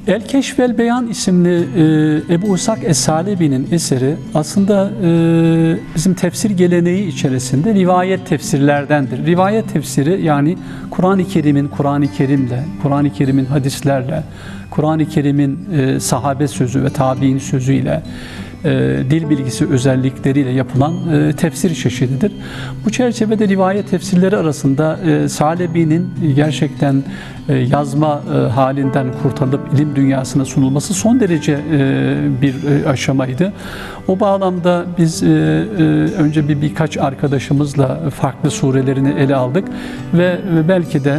El-Keşf vel Beyan isimli Ebu İshak Es-Salebi'nin eseri aslında bizim tefsir geleneği içerisinde rivayet tefsirlerdendir. Rivayet tefsiri yani Kur'an-ı Kerim'in Kur'an-ı Kerim'in hadislerle, Kur'an-ı Kerim'in sahabe sözü ve tabi'in sözüyle, dil bilgisi özellikleriyle yapılan tefsir çeşididir. Bu çerçevede rivayet tefsirleri arasında Salebi'nin gerçekten yazma halinden kurtarılıp ilim dünyasına sunulması son derece bir aşamaydı. O bağlamda biz önce birkaç arkadaşımızla farklı surelerini ele aldık ve belki de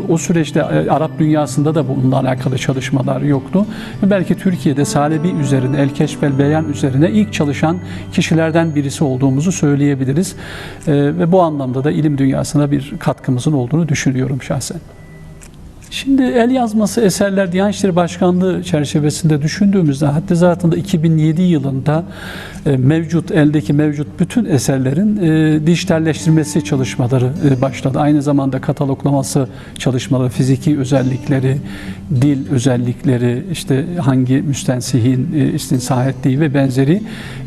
o süreçte Arap dünyasında da bununla alakalı çalışmalar yoktu. Belki Türkiye'de Salebi üzerine, El-Keşf vel Beyan üzerine ilk çalışan kişilerden birisi olduğumuzu söyleyebiliriz. Ve bu anlamda da ilim dünyasına bir katkımızın olduğunu düşünüyorum şahsen. Şimdi el yazması eserler Diyanet İşleri Başkanlığı çerçevesinde düşündüğümüzde hatta zaten 2007 yılında eldeki mevcut bütün eserlerin dijitalleştirilmesi çalışmaları başladı. Aynı zamanda kataloglaması çalışmaları, fiziki özellikleri, dil özellikleri, işte hangi müstensihin istinsah ettiği ve benzeri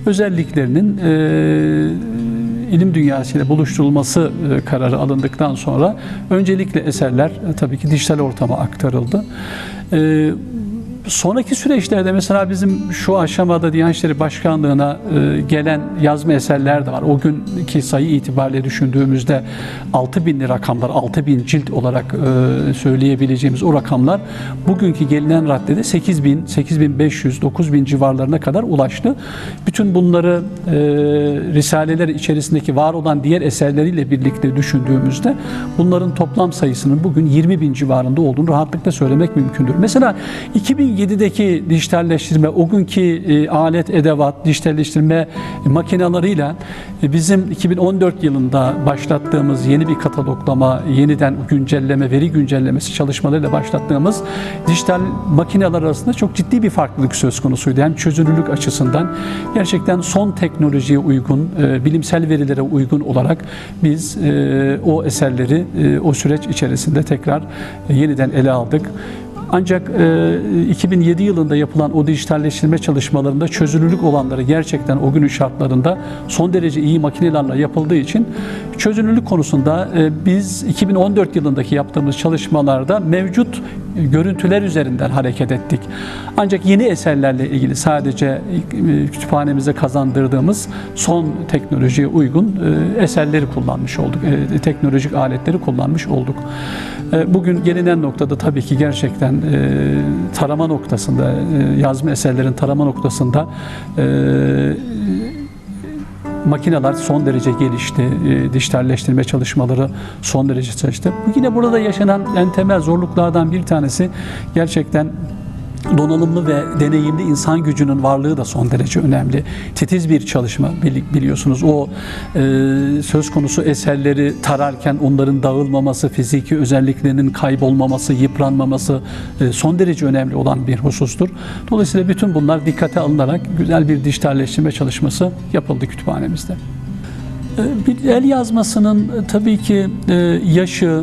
özelliklerinin ilim dünyasıyla buluşturulması kararı alındıktan sonra öncelikle eserler tabii ki dijital ortama aktarıldı. Sonraki süreçlerde mesela bizim şu aşamada Diyanet İşleri Başkanlığı'na gelen yazma eserler de var. O günkü sayı itibariyle düşündüğümüzde 6.000'li rakamlar, 6.000 cilt olarak söyleyebileceğimiz o rakamlar bugünkü gelinen raddede 8.000, 8.500, 9.000 civarlarına kadar ulaştı. Bütün bunları risaleler içerisindeki var olan diğer eserleriyle birlikte düşündüğümüzde bunların toplam sayısının bugün 20.000 civarında olduğunu rahatlıkla söylemek mümkündür. Mesela 2007'deki dijitalleştirme, o günkü alet, edevat, dijitalleştirme makinalarıyla bizim 2014 yılında başlattığımız yeni bir kataloglama, yeniden güncelleme, veri güncellemesi çalışmalarıyla başlattığımız dijital makineler arasında çok ciddi bir farklılık söz konusuydu. Hem çözünürlük açısından gerçekten son teknolojiye uygun, bilimsel verilere uygun olarak biz o eserleri o süreç içerisinde tekrar yeniden ele aldık. Ancak 2007 yılında yapılan o dijitalleştirme çalışmalarında çözünürlük olanları gerçekten o günün şartlarında son derece iyi makinelerle yapıldığı için çözünürlük konusunda biz 2014 yılındaki yaptığımız çalışmalarda mevcut görüntüler üzerinden hareket ettik. Ancak yeni eserlerle ilgili sadece kütüphanemize kazandırdığımız son teknolojiye uygun eserleri kullanmış olduk. Teknolojik aletleri kullanmış olduk. Bugün gelinen noktada tabii ki gerçekten tarama noktasında, yazma eserlerin tarama noktasında makineler son derece gelişti, dijitalleştirme çalışmaları son derece çalıştı. Yine burada yaşanan en temel zorluklardan bir tanesi gerçekten donanımlı ve deneyimli insan gücünün varlığı da son derece önemli. Titiz bir çalışma biliyorsunuz. O söz konusu eserleri tararken onların dağılmaması, fiziki özelliklerinin kaybolmaması, yıpranmaması son derece önemli olan bir husustur. Dolayısıyla bütün bunlar dikkate alınarak güzel bir dijitalleştirme çalışması yapıldı kütüphanemizde. Bir el yazmasının tabii ki yaşı,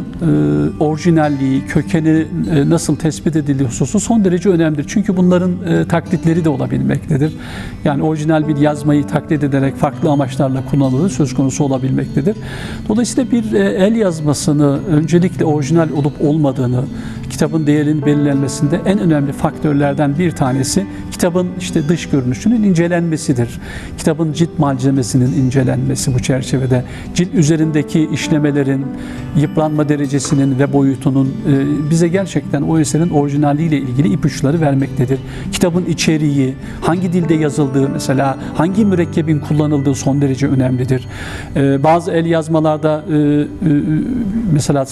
orijinalliği, kökeni nasıl tespit edildiği hususu son derece önemlidir. Çünkü bunların taklitleri de olabilmektedir. Yani orijinal bir yazmayı taklit ederek farklı amaçlarla kullanıldığı söz konusu olabilmektedir. Dolayısıyla bir el yazmasını öncelikle orijinal olup olmadığını, kitabın değerinin belirlenmesinde en önemli faktörlerden bir tanesi kitabın işte dış görünüşünün incelenmesidir. Kitabın cilt malzemesinin incelenmesi bu çerçevede. Cilt üzerindeki işlemelerin, yıpranma derecesinin ve boyutunun bize gerçekten o eserin orijinaliyle ilgili ipuçları vermektedir. Kitabın içeriği, hangi dilde yazıldığı mesela, hangi mürekkebin kullanıldığı son derece önemlidir. Bazı el yazmalarda mesela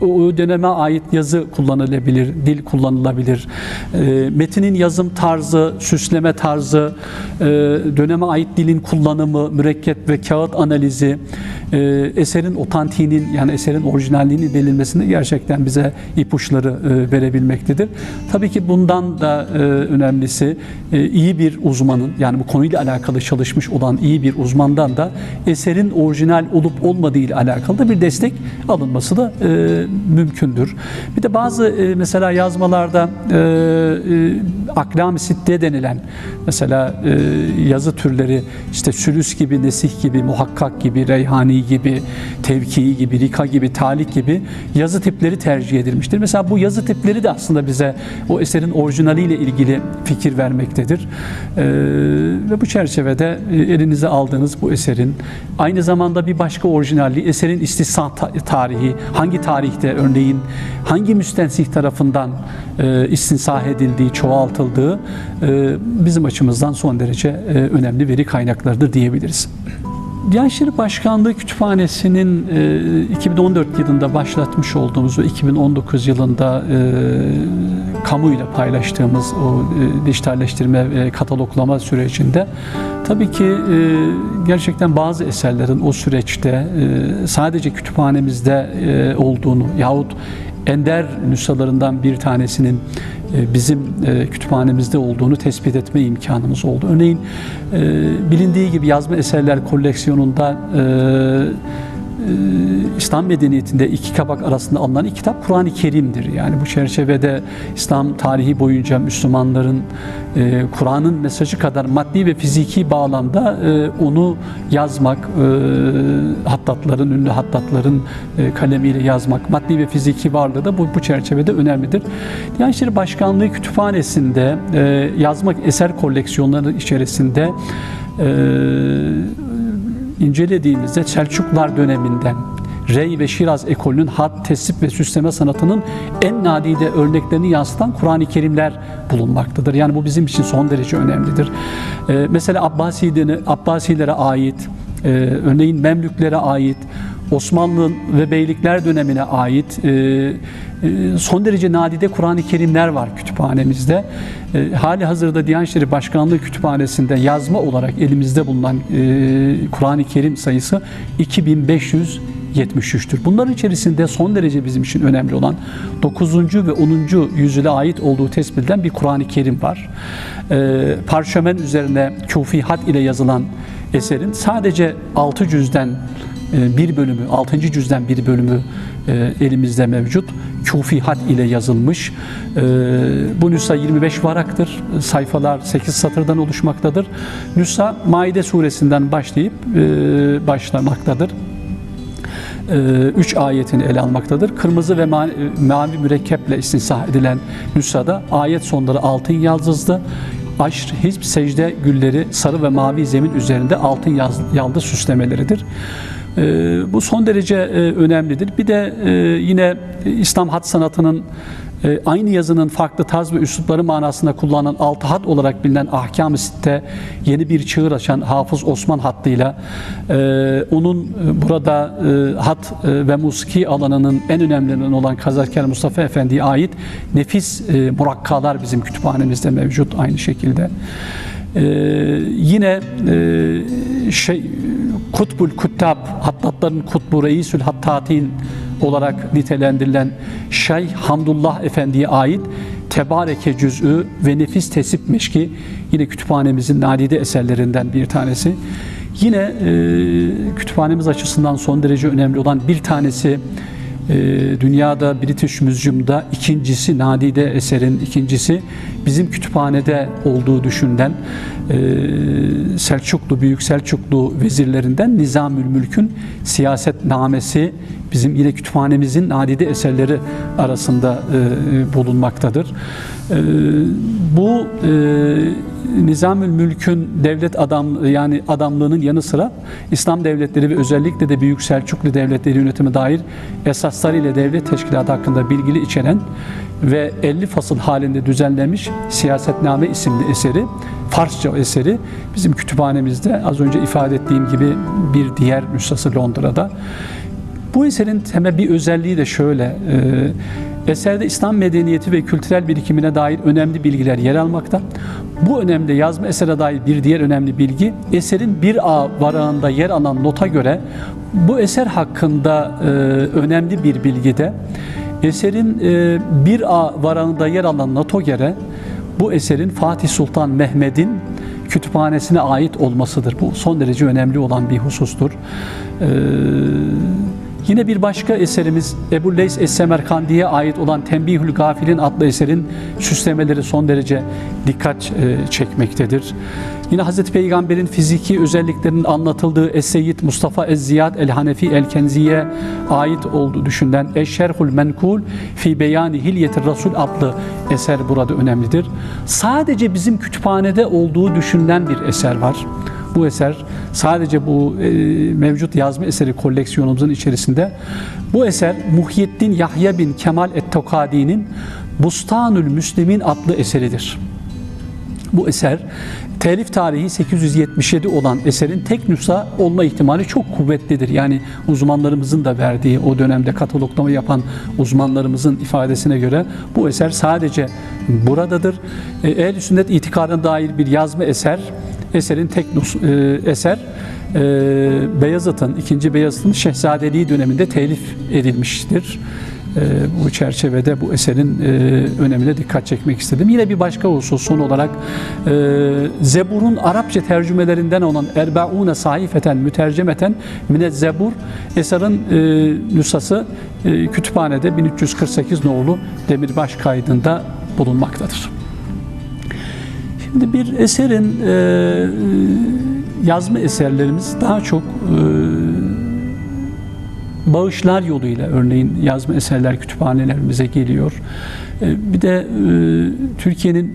o döneme ait yazı kullanılabilir, dil kullanılabilir. Metinin yazım tarzı, süsleme tarzı, döneme ait dilin kullanımı, mürekkep ve kağıt analizi, eserin otantiğinin, yani eserin orijinalliğinin belirlenmesinde gerçekten bize ipuçları verebilmektedir. Tabii ki bundan da önemlisi iyi bir uzmanın, yani bu konuyla alakalı çalışmış olan iyi bir uzmandan da eserin orijinal olup olmadığı ile alakalı da bir destek alınması da mümkündür. Bir de bazı mesela yazmalarda aklam-ı sitte denilen mesela yazı türleri, işte sülüs gibi, nesih gibi, muhakkak gibi, reyhani gibi, tevkii gibi, rika gibi, talik gibi yazı tipleri tercih edilmiştir. Mesela bu yazı tipleri de aslında bize o eserin orijinaliyle ilgili fikir vermektedir. Ve bu çerçevede elinize aldığınız bu eserin aynı zamanda bir başka orijinalliği, eserin istisna tarihi, hangi tarihte örneğin hangi müstensih tarafından istinsah edildiği, çoğaltıldığı bizim açımızdan son derece önemli veri kaynaklarıdır diyebiliriz. Diyanet İşleri Başkanlığı Kütüphanesi'nin 2014 yılında başlatmış olduğumuz ve 2019 yılında kamuyla paylaştığımız o dijitalleştirme ve kataloglama sürecinde tabii ki gerçekten bazı eserlerin o süreçte sadece kütüphanemizde olduğunu yahut ender nüshalarından bir tanesinin bizim kütüphanemizde olduğunu tespit etme imkanımız oldu. Örneğin bilindiği gibi yazma eserler koleksiyonunda İslam medeniyetinde iki kabak arasında alınan iki kitap Kur'an-ı Kerim'dir. Yani bu çerçevede İslam tarihi boyunca Müslümanların Kur'an'ın mesajı kadar maddi ve fiziki bağlamda onu yazmak, hattatların, ünlü hattatların kalemiyle yazmak, maddi ve fiziki varlığı da bu çerçevede önemlidir. Diyanet İşleri Başkanlığı Kütüphanesi'nde yazmak eser koleksiyonları içerisinde incelediğimizde Selçuklular döneminden Rey ve Şiraz ekolünün hat, tesip ve süsleme sanatının en nadide örneklerini yansıtan Kur'an-ı Kerimler bulunmaktadır. Yani bu bizim için son derece önemlidir. Mesela Abbasilere ait, örneğin Memlüklere ait, Osmanlı ve Beylikler dönemine ait son derece nadide Kur'an-ı Kerimler var kütüphanemizde. Hali hazırda Diyanet İşleri Başkanlığı Kütüphanesi'nde yazma olarak elimizde bulunan Kur'an-ı Kerim sayısı 2573'tür. Bunların içerisinde son derece bizim için önemli olan 9. ve 10. yüzyıla ait olduğu tespit edilen bir Kur'an-ı Kerim var. Parşömen üzerine Kufi hat ile yazılan eserin sadece 6 cüzden bir bölümü, 6. cüzden bir bölümü elimizde mevcut. Kufi hat ile yazılmış. Bu nüsha 25 varaktır. Sayfalar 8 satırdan oluşmaktadır. Nüsha Maide suresinden başlamaktadır. 3 ayetini ele almaktadır. Kırmızı ve mavi mürekkeple istinsah edilen nüshada ayet sonları altın yaldızlı, aşr, hizb, secde gülleri sarı ve mavi zemin üzerinde altın yaldız süslemeleridir. Bu son derece önemlidir. Bir de yine İslam hat sanatının aynı yazının farklı tarz ve üslupları manasında kullanılan altı hat olarak bilinen Ahkam-ı Sitte yeni bir çığır açan Hafız Osman hattıyla onun burada hat ve musiki alanının en önemlilerinden olan Kazakar Mustafa Efendi'ye ait nefis murakkalar bizim kütüphanemizde mevcut aynı şekilde. Yine Kutbul Kuttab, hattatların kutbu, reisül hattatin olarak nitelendirilen Şeyh Hamdullah Efendi'ye ait Tebareke cüz'ü ve Nefis Tesip Meşki yine kütüphanemizin nadide eserlerinden bir tanesi. Yine kütüphanemiz açısından son derece önemli olan bir tanesi dünyada British Museum'da ikincisi, nadide eserin ikincisi bizim kütüphanede olduğu düşünülen Selçuklu, Büyük Selçuklu vezirlerinden Nizamül Mülk'ün siyasetnamesi bizim yine kütüphanemizin nadide eserleri arasında bulunmaktadır. Bu Nizamül Mülk'ün devlet adamlığının yanı sıra İslam devletleri ve özellikle de Büyük Selçuklu devletleri yönetimi dair esasları ile devlet teşkilatı hakkında bilgili içeren ve 50 fasıl halinde düzenlenmiş Siyasetname isimli eseri, Farsça eseri bizim kütüphanemizde az önce ifade ettiğim gibi bir diğer nüshası Londra'da. Bu eserin temel bir özelliği de şöyle, Eserde İslam medeniyeti ve kültürel birikimine dair önemli bilgiler yer almakta. Bu önemli yazma esere dair bir diğer önemli bilgi, eserin 1A varağında yer alan nota göre bu eser hakkında önemli bir bilgi de eserin 1A varağında yer alan nota göre bu eserin Fatih Sultan Mehmed'in kütüphanesine ait olmasıdır. Bu son derece önemli olan bir husustur. Yine bir başka eserimiz Ebu Leys Es-Semerkandi'ye ait olan Tenbihül Gafilin adlı eserin süslemeleri son derece dikkat çekmektedir. Yine Hz. Peygamber'in fiziki özelliklerinin anlatıldığı Es-Seyyid Mustafa Ez-Ziyad El-Hanefi El-Kenzi'ye ait olduğu düşünülen Eşşerhul Menkul Fi Beyani Hilyetir Rasul adlı eser burada önemlidir. Sadece bizim kütüphanede olduğu düşünülen bir eser var. Bu eser sadece bu mevcut yazma eseri koleksiyonumuzun içerisinde. Bu eser Muhyiddin Yahya bin Kemal Et-Tokadi'nin Bustanül Müslimin adlı eseridir. Bu eser telif tarihi 877 olan eserin tek nüsha olma ihtimali çok kuvvetlidir. Yani uzmanlarımızın da verdiği, o dönemde kataloglama yapan uzmanlarımızın ifadesine göre bu eser sadece buradadır. Ehl-i Sünnet itikadına dair bir yazma eser, eserin tek eser Beyazıt'ın, 2. Beyazıt'ın Şehzadeliği döneminde telif edilmiştir. Bu çerçevede bu eserin önemine dikkat çekmek istedim. Yine bir başka husus son olarak Zebur'un Arapça tercümelerinden olan Erbaune Sahifeten Mütercemeten Mine Zebur eserin nüshası kütüphanede 1348 nolu demirbaş kaydında bulunmaktadır. Şimdi bir eserin yazma eserlerimiz daha çok bağışlar yoluyla örneğin yazma eserler kütüphanelerimize geliyor. Bir de Türkiye'nin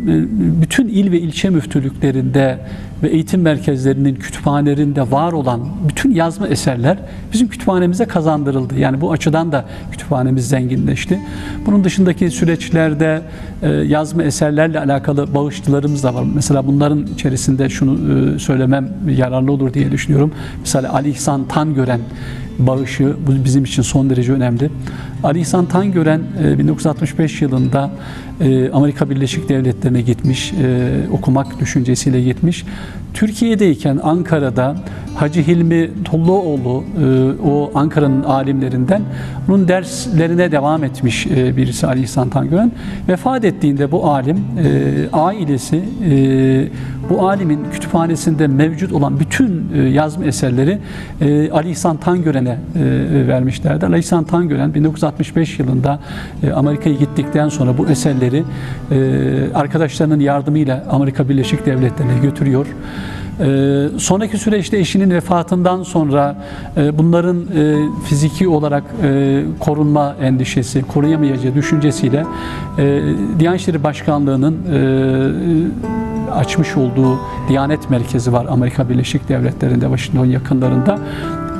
bütün il ve ilçe müftülüklerinde ve eğitim merkezlerinin kütüphanelerinde var olan bütün yazma eserler bizim kütüphanemize kazandırıldı. Yani bu açıdan da kütüphanemiz zenginleşti. Bunun dışındaki süreçlerde yazma eserlerle alakalı bağışçılarımız da var. Mesela bunların içerisinde şunu söylemem yararlı olur diye düşünüyorum. Mesela Ali İhsan Tangören bağışı bu bizim için son derece önemli. Ali İhsan Tangören 1965 yılında Amerika Birleşik Devletleri'ne gitmiş, okumak düşüncesiyle gitmiş. Türkiye'deyken Ankara'da Hacı Hilmi Tolluoğlu, o Ankara'nın alimlerinden bunun derslerine devam etmiş birisi Ali İhsan Tangören. Vefat ettiğinde bu alim, ailesi bu alimin kütüphanesinde mevcut olan bütün yazma eserleri Ali İhsan Tangören'e vermişlerdi. Ali İhsan Tangören 1965 yılında Amerika'ya gittikten sonra bu eserleri arkadaşlarının yardımıyla Amerika Birleşik Devletleri'ne götürüyor. Sonraki süreçte eşinin vefatından sonra bunların fiziki olarak korunma endişesi, koruyamayacağı düşüncesiyle Diyanet İşleri Başkanlığı'nın açmış olduğu Diyanet Merkezi var Amerika Birleşik Devletleri'nde, Washington yakınlarında.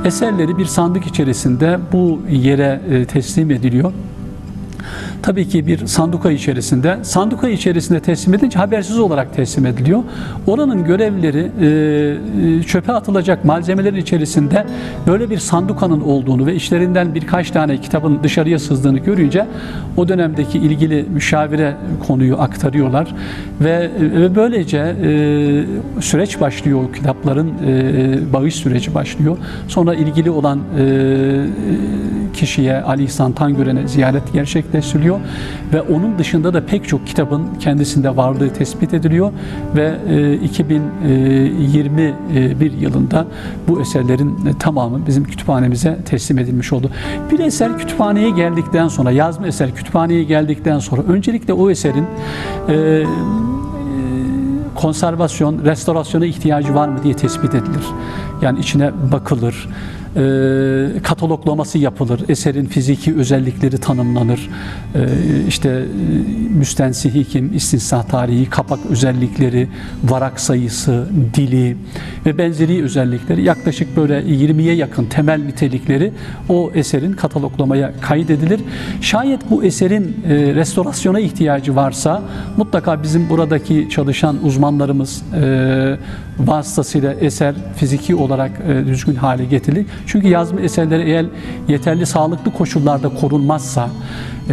Eserleri bir sandık içerisinde bu yere teslim ediliyor. Tabii ki bir sanduka içerisinde teslim edince habersiz olarak teslim ediliyor. Oranın görevlileri çöpe atılacak malzemelerin içerisinde böyle bir sandukanın olduğunu ve içlerinden birkaç tane kitabın dışarıya sızdığını görünce o dönemdeki ilgili müşavire konuyu aktarıyorlar ve böylece süreç başlıyor, o kitapların bağış süreci başlıyor. Sonra ilgili olan kişiye, Ali İhsan Tangören'e ziyaret gerçekleştiriliyor ve onun dışında da pek çok kitabın kendisinde varlığı tespit ediliyor ve 2021 yılında bu eserlerin tamamı bizim kütüphanemize teslim edilmiş oldu. Bir eser kütüphaneye geldikten sonra, yazma eser kütüphaneye geldikten sonra öncelikle o eserin konservasyon, restorasyona ihtiyacı var mı diye tespit edilir. Yani içine bakılır, kataloglaması yapılır, eserin fiziki özellikleri tanımlanır, işte müstensihi kim, istisna tarihi, kapak özellikleri, varak sayısı, dili ve benzeri özellikleri, yaklaşık böyle 20'ye yakın temel nitelikleri o eserin kataloglamaya kaydedilir. Şayet bu eserin restorasyona ihtiyacı varsa mutlaka bizim buradaki çalışan uzmanlarımız vasıtasıyla eser fiziki olarak düzgün hale getirilir. Çünkü yazma eserleri eğer yeterli sağlıklı koşullarda korunmazsa,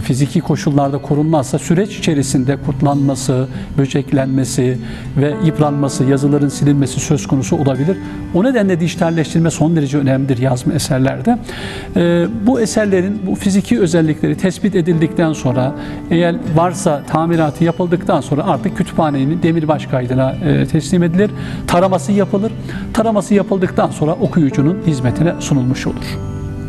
fiziki koşullarda korunmazsa süreç içerisinde kurtlanması, böceklenmesi ve yıpranması, yazıların silinmesi söz konusu olabilir. O nedenle dijitalleştirme son derece önemlidir yazma eserlerde. Bu eserlerin bu fiziki özellikleri tespit edildikten sonra, eğer varsa tamiratı yapıldıktan sonra artık kütüphanenin demirbaş kaydına teslim edilir. Taraması yapılır. Taraması yapıldıktan sonra okuyucunun hizmetine sunulmuş olur.